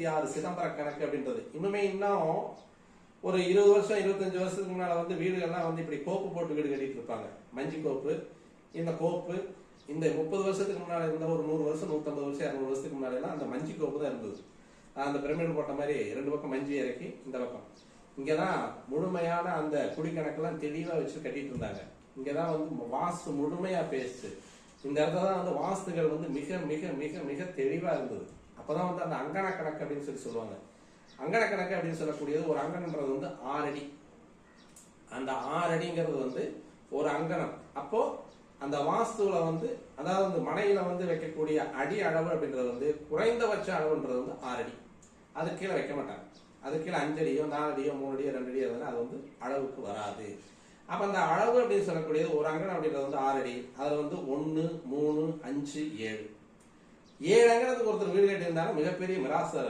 46 சிதம்பர கணக்கு அப்படின்றது இன்னும் ஒரு 20 வருஷம் 25 வருஷத்துக்கு முன்னால வந்து வீடுகள்லாம் வந்து இப்படி கோப்பு போட்டு வீடு கட்டிட்டு இருப்பாங்க. மஞ்சி கோப்பு, இந்த கோப்பு இந்த 30 வருஷத்துக்கு முன்னாடி இருந்த ஒரு 100 வருஷம் 150 வருஷம் 200 வருஷத்துக்கு முன்னாடி எல்லாம் அந்த மஞ்சி கோப்பு தான் இருந்தது. அந்த பிரமிடு போட்ட மாதிரி 2 பக்கம் மஞ்சி இறக்கி இந்த பக்கம் இங்கதான் முழுமையான அந்த குடிக்கணக்கெல்லாம் தெளிவா வச்சு கட்டிட்டு இருந்தாங்க. இங்கதான் வந்து வாஸ்து முழுமையா பேசு. இந்த இடத்துல தான் வந்து வாஸ்துகள் வந்து மிக மிக மிக மிக தெளிவா இருந்தது. அப்பதான் வந்து அந்த அங்கன கணக்கு அப்படின்னு சொல்லுவாங்க. அங்கன கணக்கு அப்படின்னு சொல்லக்கூடியது ஒரு அங்கனன்றது வந்து 6 அடி. அந்த 6 அடிங்கிறது வந்து ஒரு அங்கனம். அப்போ அந்த வாஸ்துல வந்து அதாவது அந்த மனையில வந்து வைக்கக்கூடிய அடி அளவு அப்படின்றது வந்து குறைந்தபட்ச அளவுன்றது வந்து 6 அடி. அது கீழே வைக்க மாட்டாங்க. அது கீழே 5 அடியோ 4 அடியோ 3 அடியோ 2 அடியோ அது வந்து அளவுக்கு வராது. அப்ப அந்த அளவு அப்படின்னு சொல்லக்கூடியது ஒரு அங்கனம் அப்படின்றது வந்து 6 அடி. அதுல வந்து 1 3 5 7 அங்கனத்துக்கு ஒருத்தர் வீடு கட்டி இருந்தாலும் மிகப்பெரிய மிராசர்.